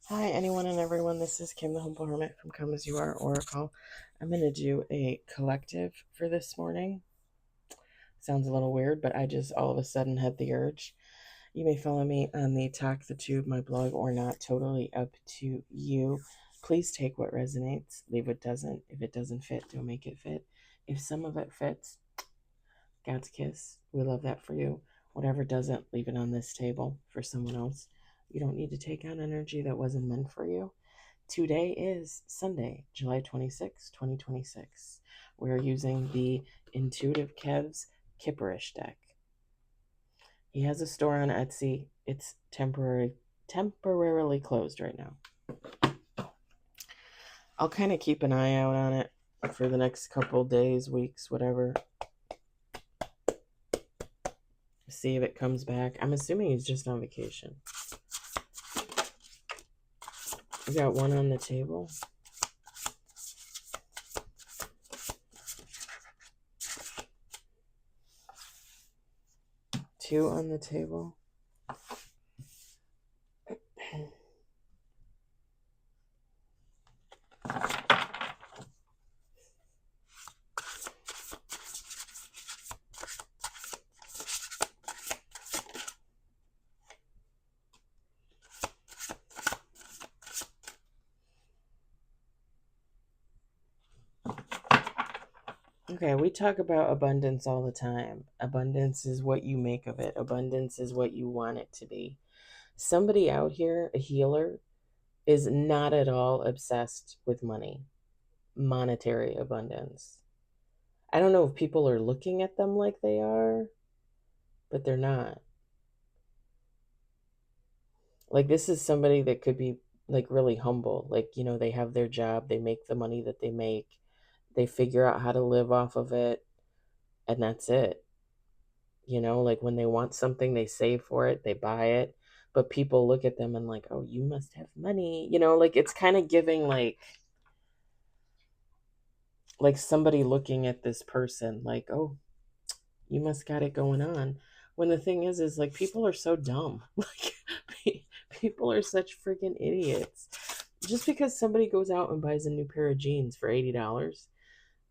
Hi, anyone and everyone. This is Kim, the Humble Hermit from Come As You Are Oracle. I'm going to do a collective for this morning. Sounds a little weird, but I just all of a sudden had the urge. You may follow me on the Talk the Tube, my blog, or not. Totally up to you. Please take what resonates, leave what doesn't. If it doesn't fit, don't make it fit. If some of it fits, God's kiss. We love that for you. Whatever doesn't, leave it on this table for someone else. You don't need to take on energy that wasn't meant for you. Today is Sunday, July 26, 2026. We're using the Intuitive Kev's Kipperish deck. He has a store on Etsy. It's temporarily closed right now. I'll kind of keep an eye out on it for the next couple days, weeks, whatever. See if it comes back. I'm assuming he's just on vacation. We got one on the table. Two on the table. Okay, we talk about abundance all the time. Abundance is what you make of it. Abundance is what you want it to be. Somebody out here, a healer, is not at all obsessed with money, monetary abundance. I don't know if people are looking at them like they are, but they're not. Like, this is somebody that could be like really humble. Like, they have their job, they make the money that they make, they figure out how to live off of it, and that's it. Like when they want something, they save for it, they buy it. But people look at them and like, oh, you must have money. Like it's kind of giving like somebody looking at this person like, oh, you must got it going on. When the thing is like people are so dumb. Like people are such freaking idiots. Just because somebody goes out and buys a new pair of jeans for $80,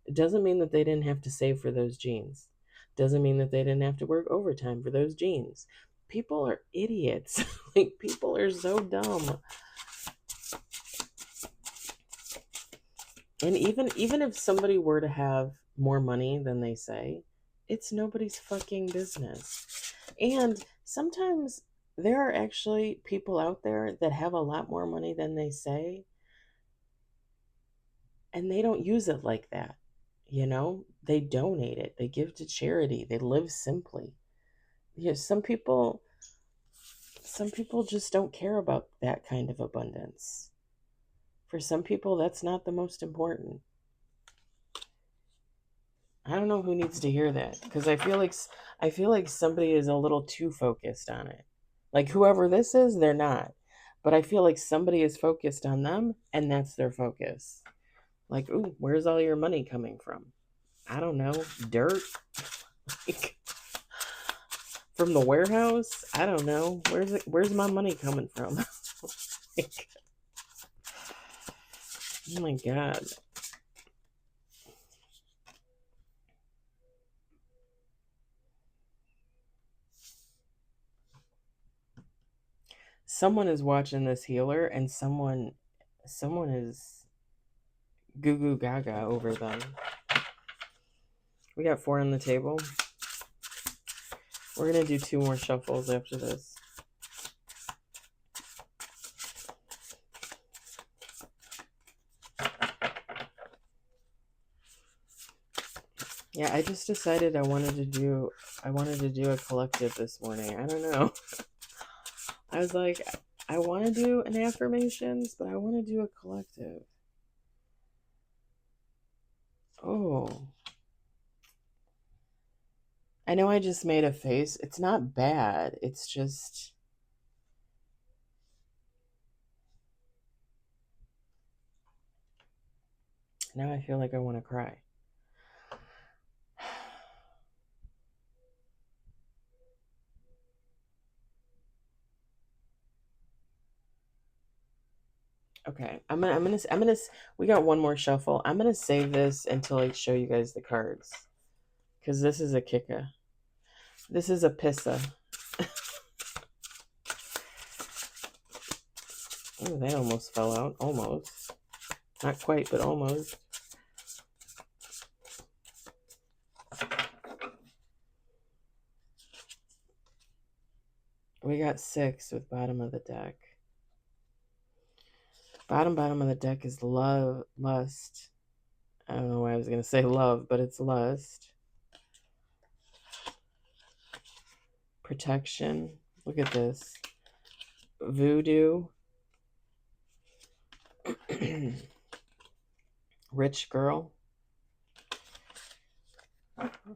it doesn't mean that they didn't have to save for those jeans. Doesn't mean that they didn't have to work overtime for those jeans. People are idiots. Like people are so dumb. And even if somebody were to have more money than they say, it's nobody's fucking business. And sometimes there are actually people out there that have a lot more money than they say, and they don't use it like that. They donate it, they give to charity, they live simply. Some people just don't care about that kind of abundance. For some people, that's not the most important. I don't know who needs to hear that, because I feel like somebody is a little too focused on it. Like whoever this is, they're not. But I feel like somebody is focused on them, and that's their focus. Like, ooh, where's all your money coming from? I don't know, dirt? From the warehouse? I don't know. Where's my money coming from? Like, oh my God. Someone is watching this healer, and someone is goo goo gaga over them. We got 4 on the table. We're gonna do 2 more shuffles after this. Yeah, I just decided I wanted to do a collective this morning. I don't know. I was like, I want to do an affirmations, but I want to do a collective. Oh. I know I just made a face. It's not bad. It's just now I feel like I want to cry. Okay, we got one more shuffle. I'm gonna save this until I show you guys the cards, because this is a kicka. This is a pissa. Oh, they almost fell out. Almost. Not quite, but almost. We got 6 with bottom of the deck. Bottom of the deck is love, lust. I don't know why I was going to say love, but it's lust. Protection. Look at this. Voodoo. Rich girl.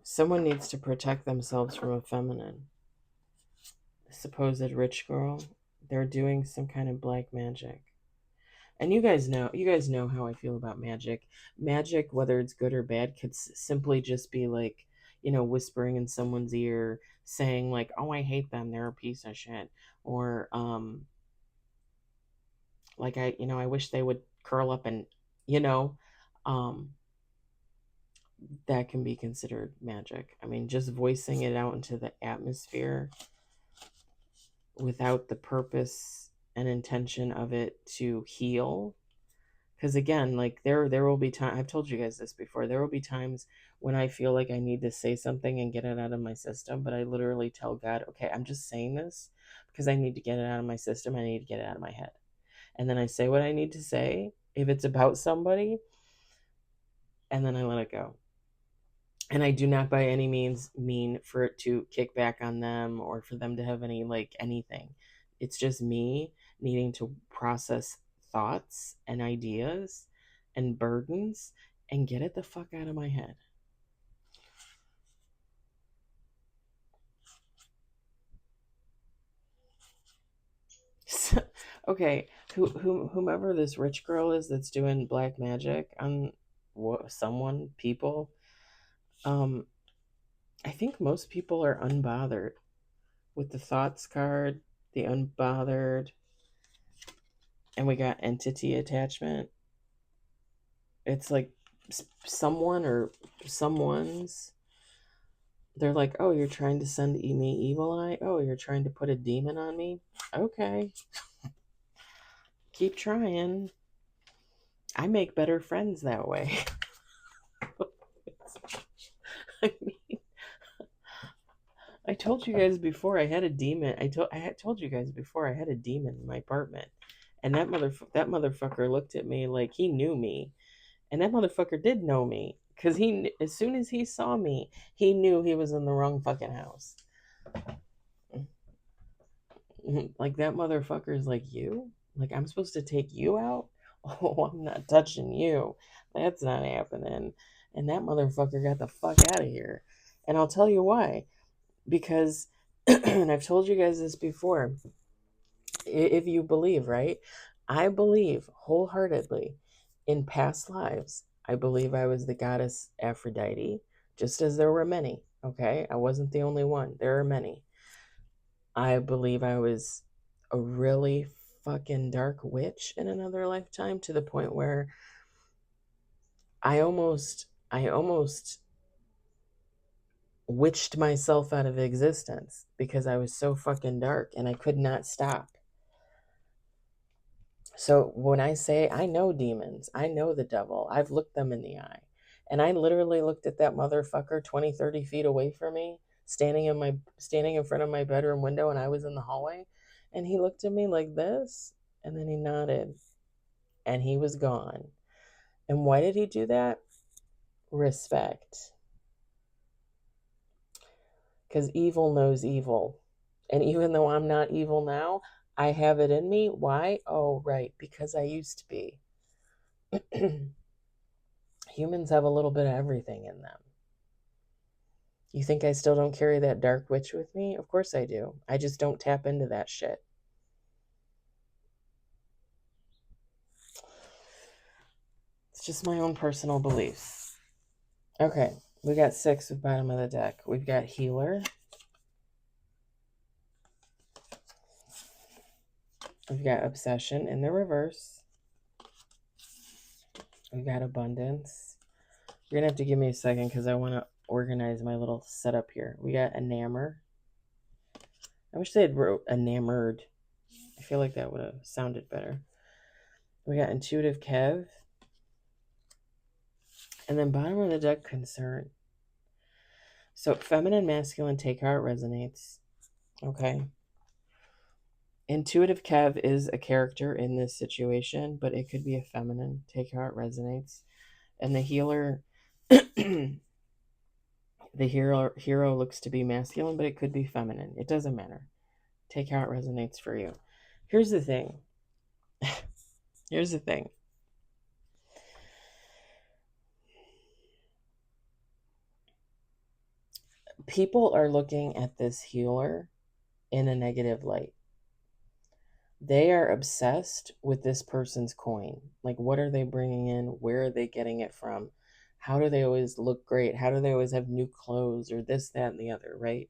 Someone needs to protect themselves from a feminine. Supposed rich girl. They're doing some kind of black magic. And you guys know how I feel about magic. Magic, whether it's good or bad, could simply just be like, whispering in someone's ear, saying like, "Oh, I hate them. They're a piece of shit," or like I wish they would curl up and, you know, um, that can be considered magic. I mean, just voicing it out into the atmosphere without the purpose and intention of it to heal. Because again, like there will be time. I've told you guys this before. There will be times when I feel like I need to say something and get it out of my system, but I literally tell God, okay, I'm just saying this because I need to get it out of my system. I need to get it out of my head. And then I say what I need to say if it's about somebody, and then I let it go. And I do not by any means mean for it to kick back on them or for them to have anything. It's just me needing to process thoughts and ideas and burdens and get it the fuck out of my head. So, okay, whomever this rich girl is that's doing black magic on people, I think most people are unbothered with the thoughts card, the unbothered, and we got entity attachment. It's like someone or someone's, they're like, "Oh, you're trying to send me evil eye? Oh, you're trying to put a demon on me? Okay. Keep trying. I make better friends that way." I mean, I told you guys before I had a demon. I told you guys before I had a demon in my apartment. And that motherfucker looked at me like he knew me. And that motherfucker did know me, because as soon as he saw me, he knew he was in the wrong fucking house. Like, that motherfucker's like, "You? Like, I'm supposed to take you out? Oh, I'm not touching you. That's not happening." And that motherfucker got the fuck out of here. And I'll tell you why. Because, and I've told you guys this before, if you believe, right? I believe wholeheartedly in past lives. I believe I was the goddess Aphrodite, just as there were many. Okay, I wasn't the only one. There are many. I believe I was a really fucking dark witch in another lifetime, to the point where I almost witched myself out of existence because I was so fucking dark and I could not stop. So when I say I know demons, I know the devil, I've looked them in the eye. And I literally looked at that motherfucker 20, 30 feet away from me, standing in front of my bedroom window, and I was in the hallway, and he looked at me like this, and then he nodded, and he was gone. And why did he do that? Respect. Because evil knows evil. And even though I'm not evil now, I have it in me. Why? Oh, right, because I used to be. Humans have a little bit of everything in them. You think I still don't carry that dark witch with me? Of course I do. I just don't tap into that shit. It's just my own personal beliefs. Okay, we got 6 with bottom of the deck. We've got healer. We've got obsession in the reverse. We got abundance. You're going to have to give me a second because I want to organize my little setup here. We got enamor. I wish they had wrote enamored. I feel like that would have sounded better. We got intuitive Kev. And then bottom of the deck, concern. So feminine, masculine, take how it resonates. Okay. Intuitive Kev is a character in this situation, but it could be a feminine, take how it resonates. And the healer, the hero looks to be masculine, but it could be feminine. It doesn't matter. Take how it resonates for you. Here's the thing. Here's the thing. People are looking at this healer in a negative light. They are obsessed with this person's coin. Like, what are they bringing in? Where are they getting it from? How do they always look great? How do they always have new clothes or this, that, and the other, right?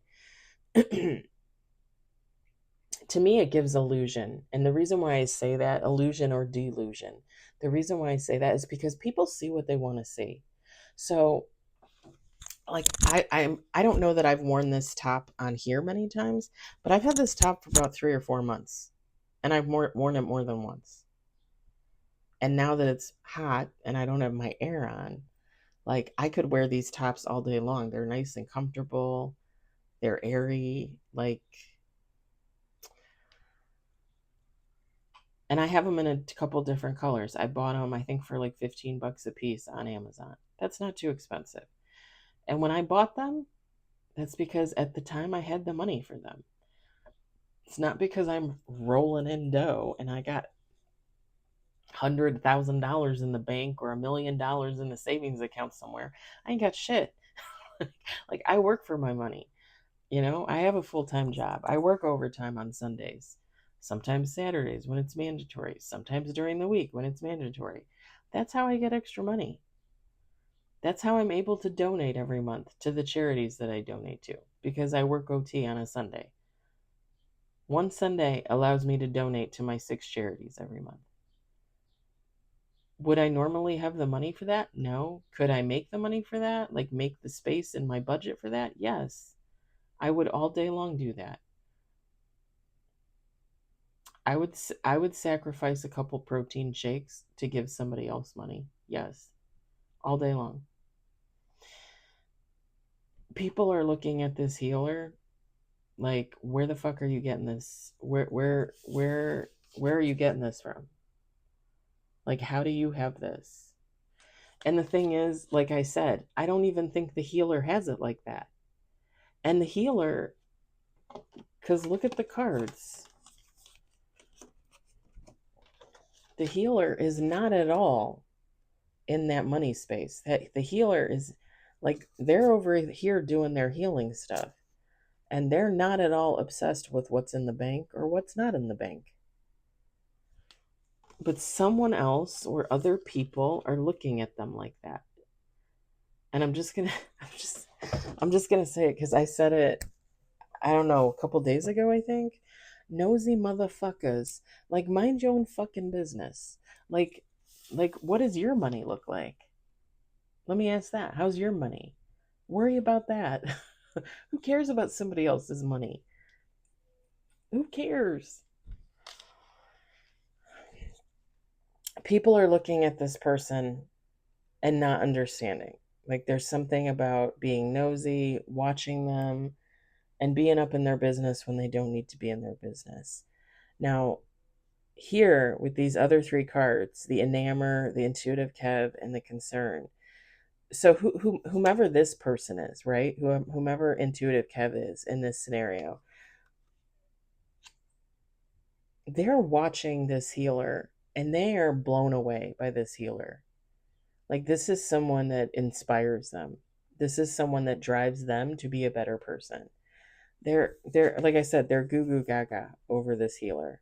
To me, it gives illusion. And the reason why I say that, illusion or delusion, the reason why I say that is because people see what they want to see. So, like, I don't know that I've worn this top on here many times, but I've had this top for about 3 or 4 months. And I've worn it more than once. And now that it's hot and I don't have my air on, like, I could wear these tops all day long. They're nice and comfortable. They're airy. Like, and I have them in a couple different colors. I bought them, I think, for like $15 a piece on Amazon. That's not too expensive. And when I bought them, that's because at the time I had the money for them. It's not because I'm rolling in dough and I got $100,000 in the bank or $1 million in the savings account somewhere. I ain't got shit. Like, I work for my money. You know, I have a full-time job. I work overtime on Sundays, sometimes Saturdays when it's mandatory, sometimes during the week when it's mandatory. That's how I get extra money. That's how I'm able to donate every month to the charities that I donate to, because I work OT on a Sunday. One Sunday allows me to donate to my 6 charities every month. Would I normally have the money for that? No. Could I make the money for that? Like, make the space in my budget for that? Yes. I would all day long do that. I would sacrifice a couple protein shakes to give somebody else money. Yes. All day long. People are looking at this healer like, where the fuck are you getting this? Where are you getting this from? Like, how do you have this? And the thing is, like I said, I don't even think the healer has it like that. And the healer, because look at the cards. The healer is not at all in that money space. The healer is like, they're over here doing their healing stuff. And they're not at all obsessed with what's in the bank or what's not in the bank. But someone else or other people are looking at them like that. And I'm just gonna say it because I said it, I don't know, a couple days ago, I think. Nosy motherfuckers. Like, mind your own fucking business. Like, what does your money look like? Let me ask that. How's your money? Worry about that. Who cares about somebody else's money? Who cares? People are looking at this person and not understanding. Like, there's something about being nosy, watching them, and being up in their business when they don't need to be in their business. Now, here with these other 3 cards, the enamor, the intuitive Kev, and the concern. So whomever this person is, right? Whomever intuitive Kev is in this scenario, they're watching this healer and they are blown away by this healer. Like, this is someone that inspires them. This is someone that drives them to be a better person. They're like I said, they're goo goo gaga over this healer.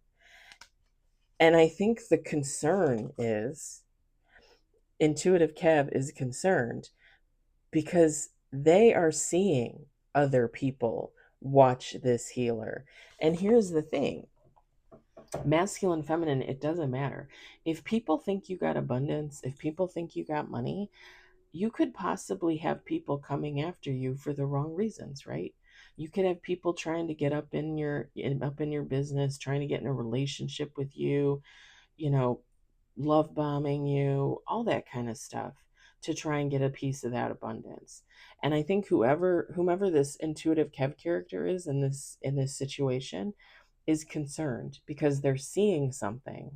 And I think the concern is, intuitive Kev is concerned because they are seeing other people watch this healer. And here's the thing. masculine, feminine, it doesn't matter. If people think you got abundance, if people think you got money, you could possibly have people coming after you for the wrong reasons, right? You could have people trying to get up in your business, trying to get in a relationship with you, you know, love bombing you, all that kind of stuff to try and get a piece of that abundance. And I think whomever this intuitive Kev character is in this situation is concerned because they're seeing something.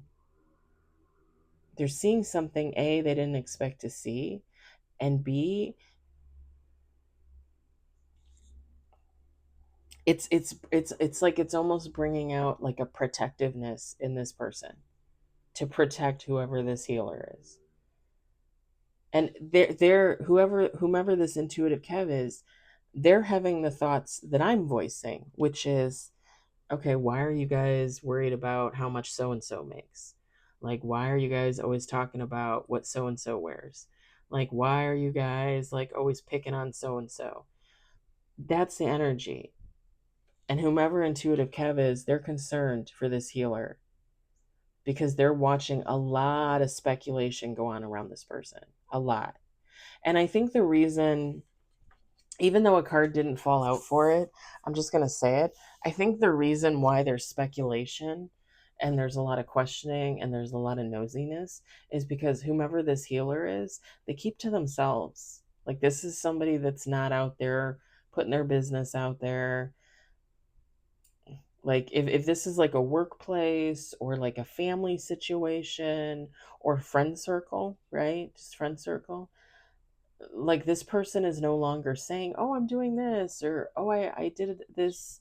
They're seeing something A they didn't expect to see, and B, it's like it's almost bringing out like a protectiveness in this person to protect whoever this healer is. And they're whomever this intuitive Kev is, they're having the thoughts that I'm voicing, which is, okay, why are you guys worried about how much so and so makes? Like, why are you guys always talking about what so and so wears? Like, why are you guys like always picking on so and so? That's the energy. And whomever intuitive Kev is, they're concerned for this healer because they're watching a lot of speculation go on around this person. A lot. And I think the reason, even though a card didn't fall out for it, I'm just going to say it. I think the reason why there's speculation and there's a lot of questioning and there's a lot of nosiness is because whomever this healer is, they keep to themselves. Like, this is somebody that's not out there putting their business out there. Like, if this is like a workplace or like a family situation or friend circle, right? Just friend circle, like this person is no longer saying, oh, I'm doing this, or oh, I did this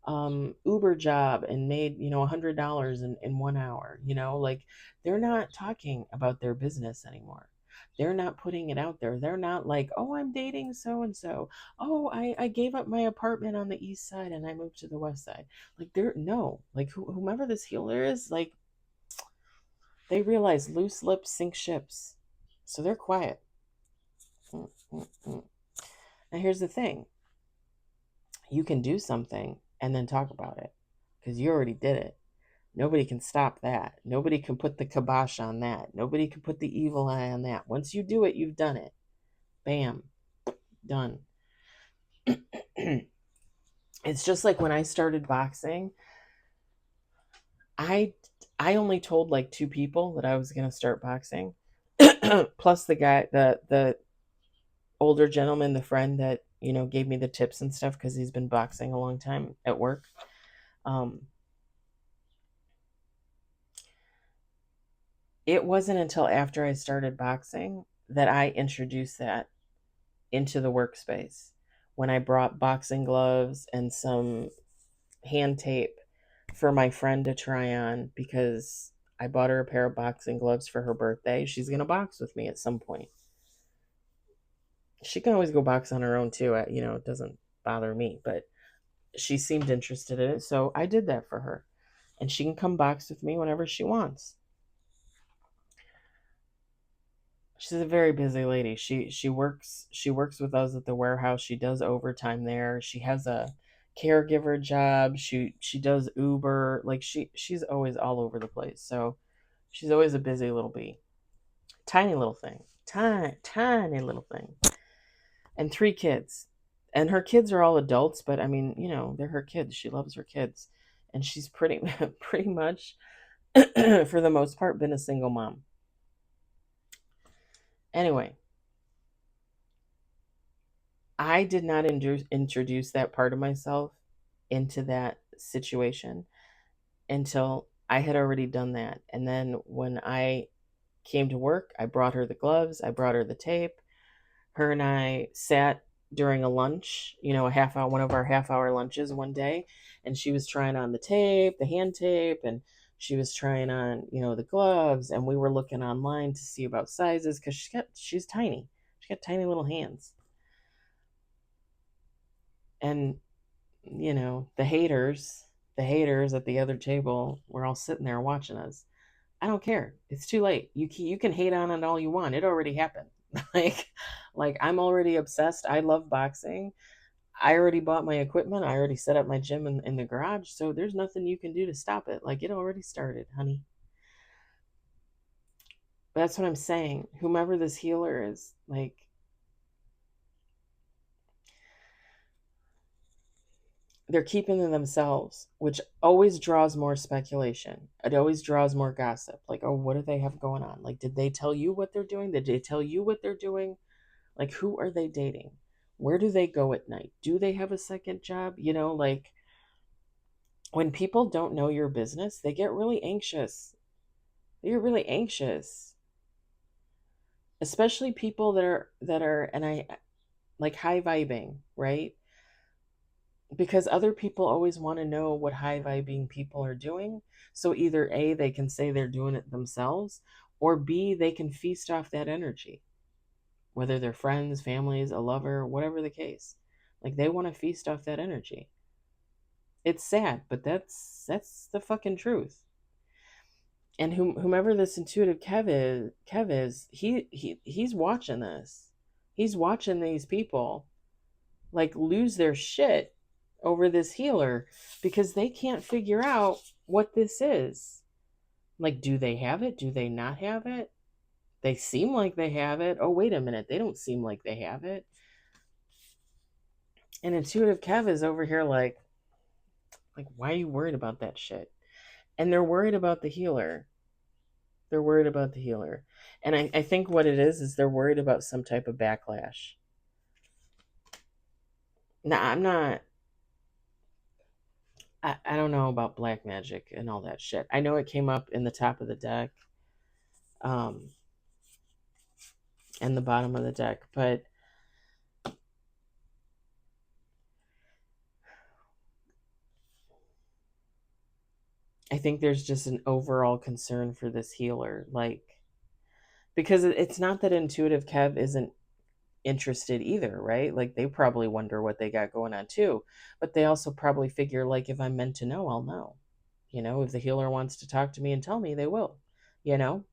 Uber job and made, $100 in 1 hour, like they're not talking about their business anymore. They're not putting it out there. They're not like, oh, I'm dating so and so. Oh, I gave up my apartment on the east side and I moved to the west side. Like, they're no, like whomever this healer is, like, they realize loose lips sink ships, so they're quiet. Mm-mm-mm. Now, here's the thing, you can do something and then talk about it because you already did it. Nobody can stop that. Nobody can put the kibosh on that. Nobody can put the evil eye on that. Once you do it, you've done it. Bam, done. It's just like when I started boxing, I I only told like two people that I was going to start boxing. Plus the guy, the older gentleman, the friend that, gave me the tips and stuff because he's been boxing a long time at work. It wasn't until after I started boxing that I introduced that into the workspace. When I brought boxing gloves and some hand tape for my friend to try on because I bought her a pair of boxing gloves for her birthday. She's going to box with me at some point. She can always go box on her own too. It doesn't bother me, but she seemed interested in it. So I did that for her. And she can come box with me whenever she wants. She's a very busy lady. She works with us at the warehouse. She does overtime there. She has a caregiver job. She does Uber. Like, she's always all over the place. So she's always a busy little bee. Tiny little thing. Tiny little thing. And 3 kids. And her kids are all adults, but I mean, they're her kids. She loves her kids. And she's pretty pretty much for the most part been a single mom. Anyway, I did not introduce that part of myself into that situation until I had already done that. And then when I came to work, I brought her the gloves, I brought her the tape. Her and I sat during a lunch, a half hour, one of our half-hour lunches one day, and she was trying on the tape, the hand tape, and she was trying on, the gloves, and we were looking online to see about sizes because she's tiny. She got tiny little hands. And the haters at the other table were all sitting there watching us. I don't care. It's too late. You can hate on it all you want. It already happened. like I'm already obsessed. I love boxing. I already bought my equipment. I already set up my gym in the garage. So there's nothing you can do to stop it. Like, it already started, honey. That's what I'm saying. Whomever this healer is, like, they're keeping to themselves, which always draws more speculation. It always draws more gossip. Like, oh, what do they have going on? Like, did they tell you what they're doing? Did they tell you what they're doing? Like, who are they dating? Where do they go at night? Do they have a second job? Like, when people don't know your business, they get really anxious. They get really anxious, especially people that are, and I like high vibing, right? Because other people always want to know what high vibing people are doing. So either A, they can say they're doing it themselves, or B, they can feast off that energy, whether they're friends, families, a lover, whatever the case. Like, they want to feast off that energy. It's sad, but that's the fucking truth. And whomever this intuitive Kev is, he's watching this. He's watching these people like lose their shit over this healer because they can't figure out what this is. Like, do they have it? Do they not have it? They seem like they have it. Oh, wait a minute. They don't seem like they have it. And intuitive Kev is over here like, why are you worried about that shit? And they're worried about the healer. They're worried about the healer. And I think what it is they're worried about some type of backlash. Now, I don't know about black magic and all that shit. I know it came up in the top of the deck, um, and the bottom of the deck, but I think there's just an overall concern for this healer, like, because it's not that intuitive Kev isn't interested either, right? Like, they probably wonder what they got going on too, but they also probably figure, like, if I'm meant to know, I'll know. If the healer wants to talk to me and tell me, they will. You know,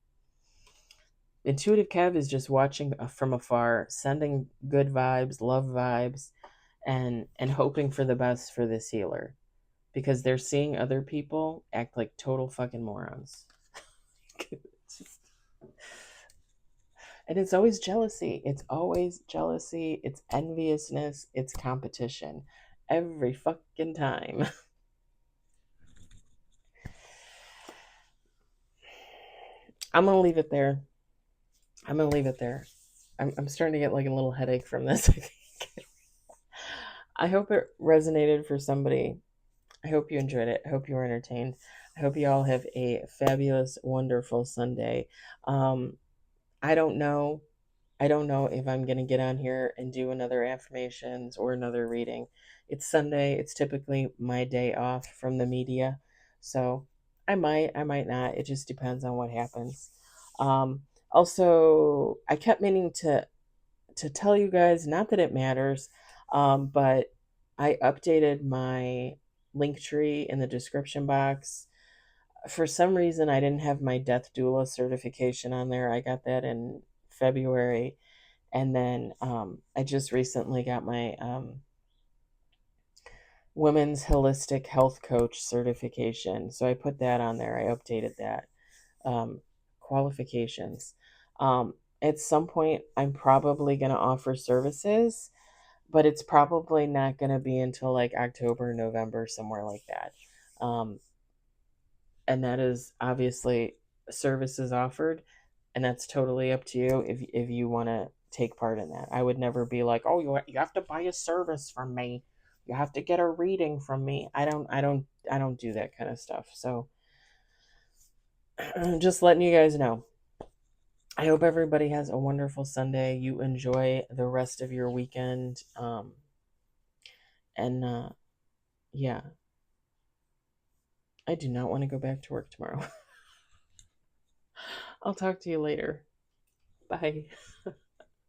intuitive Kev is just watching from afar, sending good vibes, love vibes, and hoping for the best for this healer because they're seeing other people act like total fucking morons. And it's always jealousy. It's always jealousy. It's enviousness. It's competition. Every fucking time. I'm going to leave it there. I'm starting to get like a little headache from this, I think. I hope it resonated for somebody. I hope you enjoyed it. I hope you were entertained. I hope you all have a fabulous, wonderful Sunday. I don't know. I don't know if I'm going to get on here and do another affirmations or another reading. It's Sunday. It's typically my day off from the media. So I might not. It just depends on what happens. Also, I kept meaning to tell you guys, not that it matters, but I updated my link tree in the description box. For some reason, I didn't have my death doula certification on there. I got that in February. And then I just recently got my women's holistic health coach certification. So I put that on there. I updated that. Qualifications. At some point, I'm probably going to offer services, but it's probably not going to be until like October, November, somewhere like that. And that is obviously services offered, and that's totally up to you if you want to take part in that. I would never be like, oh, you have to buy a service from me, you have to get a reading from me. I don't do that kind of stuff. So just letting you guys know. I hope everybody has a wonderful Sunday. You enjoy the rest of your weekend. And yeah, I do not want to go back to work tomorrow. I'll talk to you later. Bye.